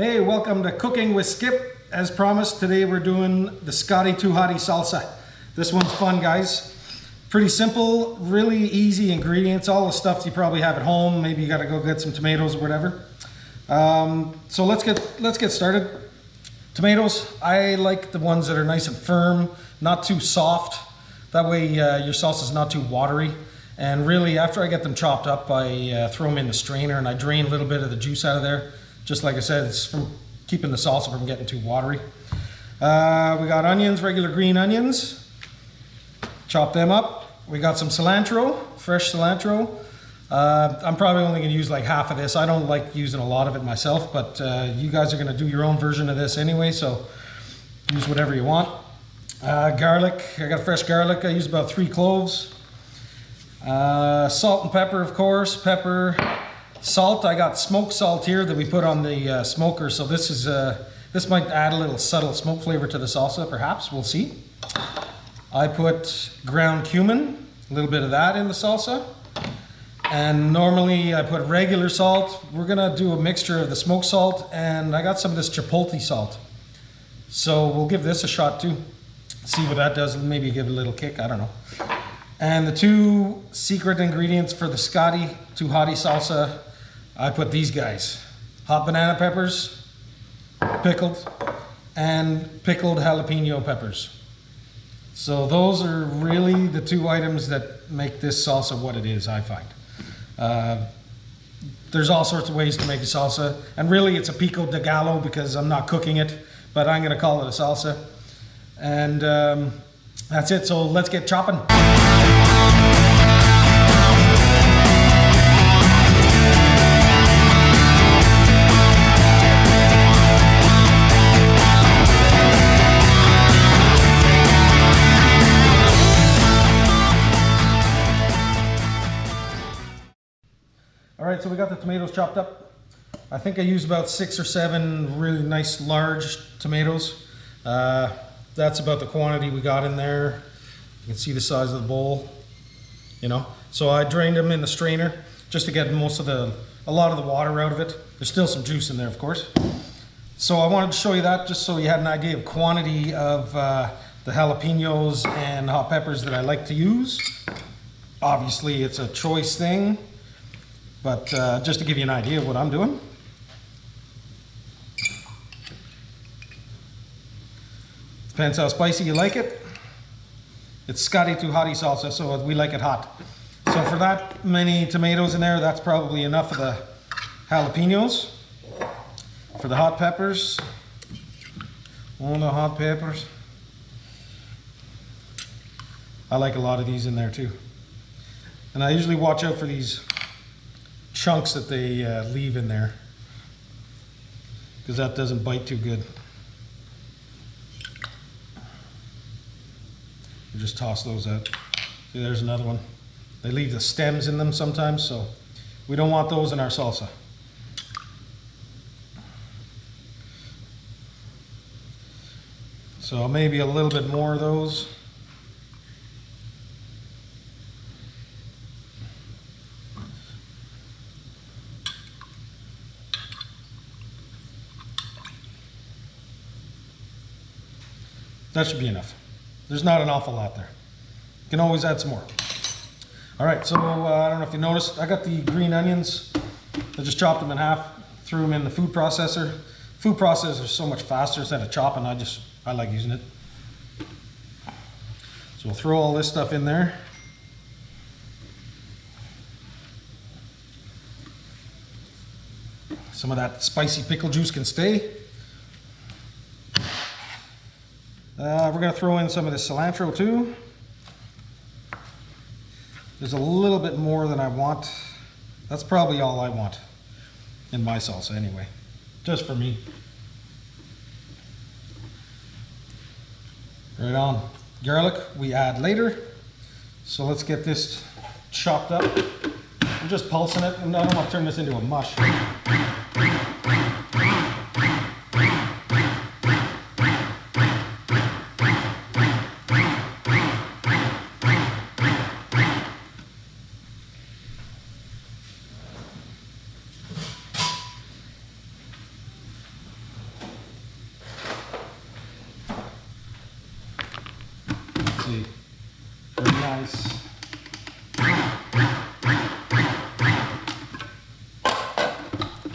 Hey, welcome to Cooking with Skip. As promised, today we're doing the Scotty Too Hottie salsa. This one's fun, guys. Pretty simple, really easy ingredients, all the stuff you probably have at home. Maybe you gotta go get some tomatoes or whatever. So let's get started. Tomatoes, I like the ones that are nice and firm, not too soft. That way your salsa is not too watery. And really, after I get them chopped up, I throw them in the strainer and I drain a little bit of the juice out of there. Just like I said, it's from keeping the salsa from getting too watery. We got onions, regular green onions. Chop them up. We got some cilantro, fresh cilantro. I'm probably only gonna use like half of this. I don't like using a lot of it myself, but you guys are gonna do your own version of this anyway, so use whatever you want. Garlic, I got fresh garlic. I use about 3 cloves. Salt and pepper, of course. Pepper, salt. I got smoked salt here that we put on the smoker, so this might add a little subtle smoke flavor to the salsa, perhaps. We'll see. I put ground cumin, a little bit of that in the salsa. And normally I put regular salt. We're gonna do a mixture of the smoked salt, and I got some of this chipotle salt. So we'll give this a shot too. See what that does, maybe give it a little kick, I don't know. And the 2 secret ingredients for the Scotty Too Hottie salsa, I put these guys. Hot banana peppers, pickled, and pickled jalapeno peppers. So those are really the 2 items that make this salsa what it is, I find. There's all sorts of ways to make a salsa, and really it's a pico de gallo because I'm not cooking it, but I'm gonna call it a salsa. And that's it, so let's get chopping. All right, so we got the tomatoes chopped up. I think I used about 6 or 7 really nice large tomatoes. That's about the quantity we got in there. You can see the size of the bowl, you know. So I drained them in the strainer just to get a lot of the water out of it. There's still some juice in there, of course. So I wanted to show you that just so you had an idea of quantity of the jalapenos and hot peppers that I like to use. Obviously it's a choice thing, but just to give you an idea of what I'm doing. Depends how spicy you like it. It's Scotty Too Hottie salsa, so we like it hot. So for that many tomatoes in there, that's probably enough of the jalapenos. For the hot peppers, all the hot peppers. I like a lot of these in there too. And I usually watch out for these chunks that they leave in there, because that doesn't bite too good. You just toss those out. See, there's another one. They leave the stems in them sometimes, so we don't want those in our salsa. So maybe a little bit more of those. That should be enough. There's not an awful lot there. You can always add some more. All right, so I don't know if you noticed, I got the green onions. I just chopped them in half, threw them in the food processor. Food processor is so much faster instead of chopping. I like using it. So we'll throw all this stuff in there. Some of that spicy pickle juice can stay. We're gonna throw in some of the cilantro too. There's a little bit more than I want. That's probably all I want in my salsa anyway, just for me. Right on. Garlic we add later. So let's get this chopped up. I'm just pulsing it, and I don't want to turn this into a mush. nice.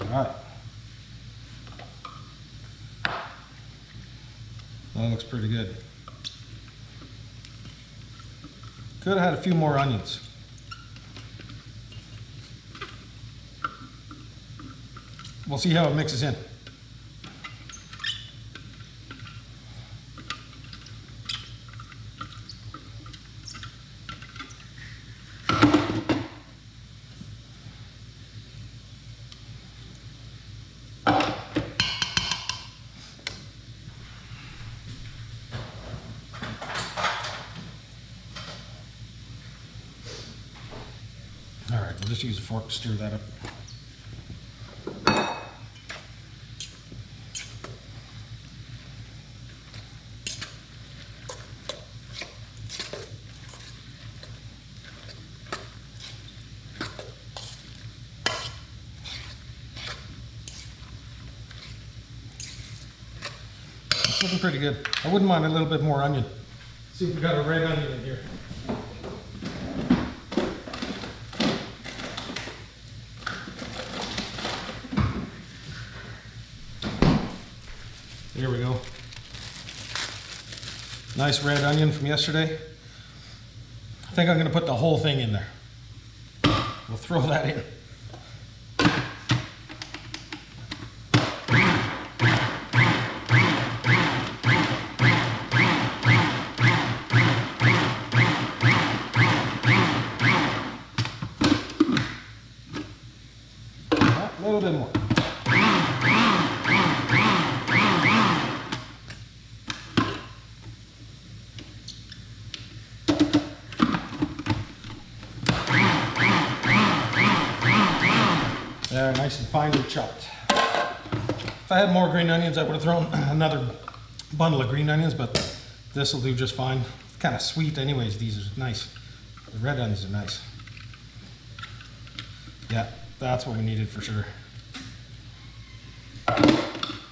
Alright. That looks pretty good. Could have had a few more onions. We'll see how it mixes in. All right, we'll just use a fork to stir that up. It's looking pretty good. I wouldn't mind a little bit more onion. See if we got a red onion in here. There we go. Nice red onion from yesterday. I think I'm going to put the whole thing in there. We'll throw that in. A little bit more. There, nice and finely chopped. If I had more green onions, I would have thrown another bundle of green onions, but this will do just fine. It's kind of sweet anyways. These are nice. The red onions are nice. Yeah, that's what we needed for sure.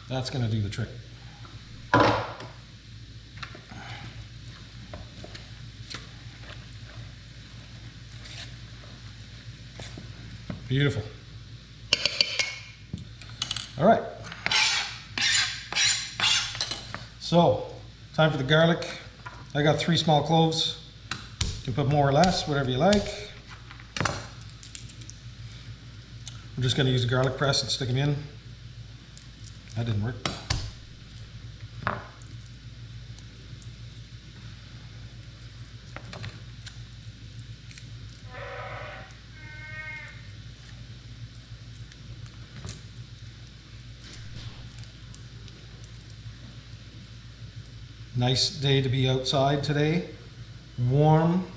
That's going to do the trick. Beautiful. All right. So, time for the garlic. I got 3 small cloves. You can put more or less, whatever you like. I'm just going to use a garlic press and stick them in. That didn't work. Nice day to be outside today. Warm.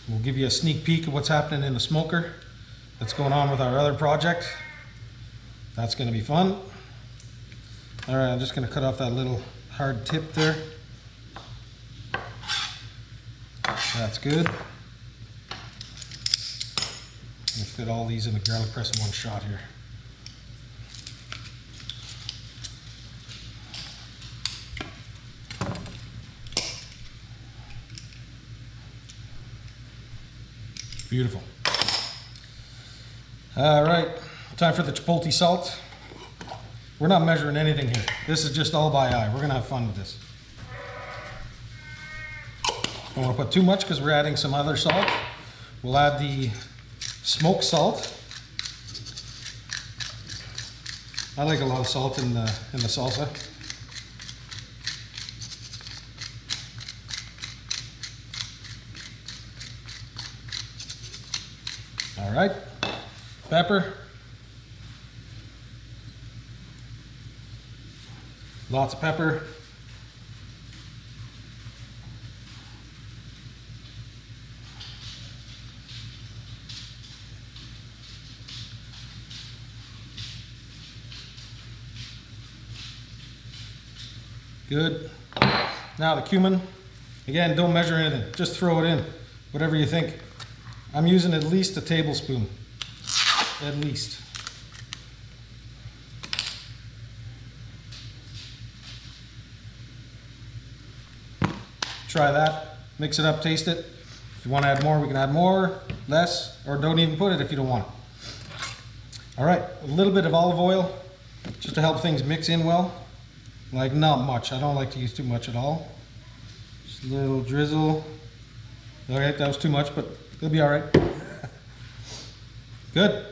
We'll give you a sneak peek of what's happening in the smoker that's going on with our other project. That's going to be fun. All right, I'm just going to cut off that little hard tip there. That's good. I'm going to fit all these in the garlic press in one shot here. Beautiful. All right, time for the chipotle salt. We're not measuring anything here. This is just all by eye. We're gonna have fun with this. Don't want to put too much because we're adding some other salt. We'll add the smoked salt. I like a lot of salt in the salsa. All right, pepper. Lots of pepper. Good. Now the cumin. Again, don't measure anything. Just throw it in, whatever you think. I'm using at least a tablespoon. At least. Try that. mix it up, taste it. If you want to add more, we can add more, less, or don't even put it if you don't want it. All right, a little bit of olive oil just to help things mix in well. Like not much, I don't like to use too much at all. Just a little drizzle. Okay, that was too much, but it'll be all right. Good.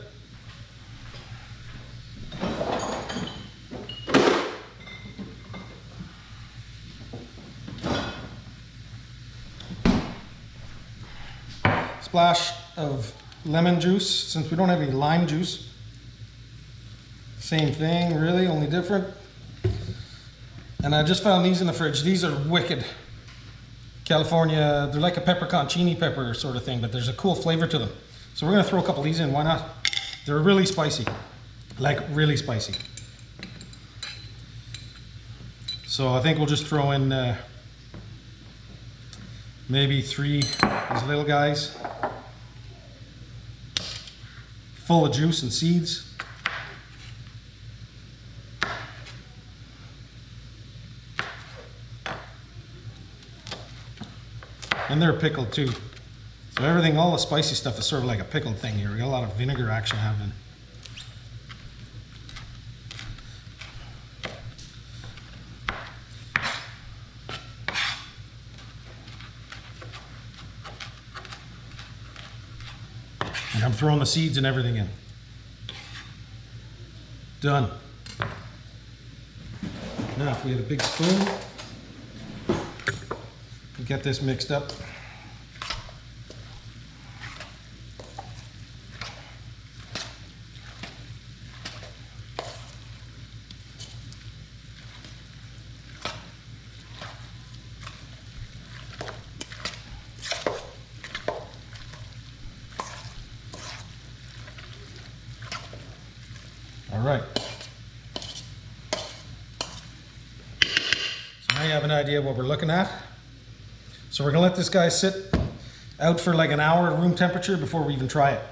Splash of lemon juice, since we don't have any lime juice. Same thing, really, only different. And I just found these in the fridge. These are wicked. California, they're like a pepperconcini pepper sort of thing, but there's a cool flavor to them. So we're gonna throw a couple of these in, why not? They're really spicy, like really spicy. So I think we'll just throw in maybe 3 these little guys, full of juice and seeds. And they're pickled too. So everything, all the spicy stuff is sort of like a pickled thing here. We got a lot of vinegar action happening. And I'm throwing the seeds and everything in. Done. Now if we had a big spoon, we'll get this mixed up. All right. So now you have an idea of what we're looking at. So we're gonna let this guy sit out for like an hour at room temperature before we even try it.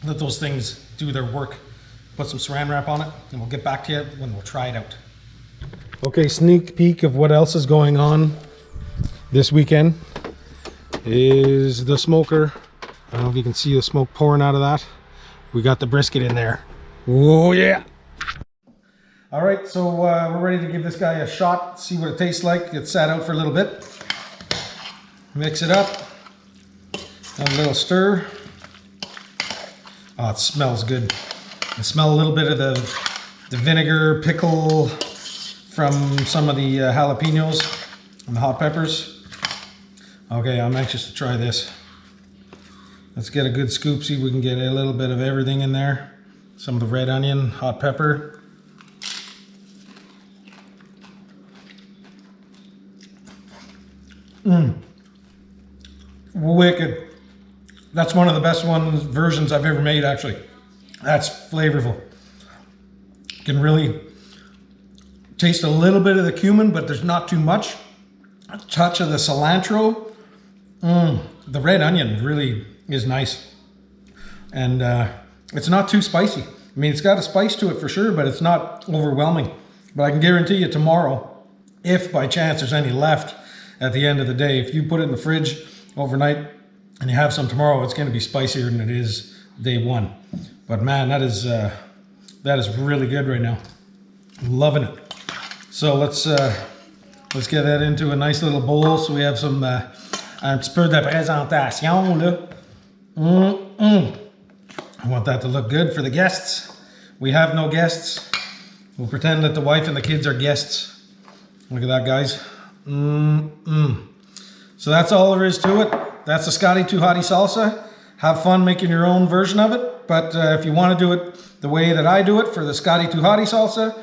Let those things do their work. Put some saran wrap on it and we'll get back to you when we'll try it out. Okay, sneak peek of what else is going on this weekend is the smoker. I don't know if you can see the smoke pouring out of that. We got the brisket in there. Oh yeah. All right, so we're ready to give this guy a shot, see what it tastes like. Get sat out for a little bit. Mix it up. Have a little stir. Oh, it smells good. I smell a little bit of the vinegar, pickle from some of the jalapenos and the hot peppers. Okay, I'm anxious to try this. Let's get a good scoop, see if we can get a little bit of everything in there. Some of the red onion, hot pepper. Wicked. That's one of the best versions I've ever made, actually. That's flavorful. You can really taste a little bit of the cumin, but there's not too much. A touch of the cilantro. The red onion really is nice. And it's not too spicy. I mean, it's got a spice to it for sure, but it's not overwhelming. But I can guarantee you tomorrow, if by chance there's any left at the end of the day, if you put it in the fridge overnight and you have some tomorrow, it's going to be spicier than it is day one. But man, that is really good right now. Loving it. So let's get that into a nice little bowl so we have some un petit peu de présentation là. I want that to look good for the guests. We have no guests. We'll pretend that the wife and the kids are guests. Look at that, guys. So that's all there is to it. That's the Scotty 2 Hottie salsa. Have fun making your own version of it. But if you want to do it the way that I do it for the Scotty 2 Hottie salsa,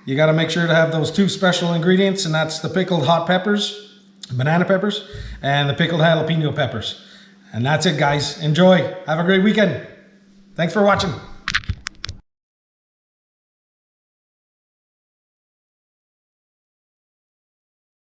you got to make sure to have those 2 special ingredients, and that's the pickled hot peppers, banana peppers, and the pickled jalapeno peppers. And that's it, guys. Enjoy. Have a great weekend. Thanks for watching.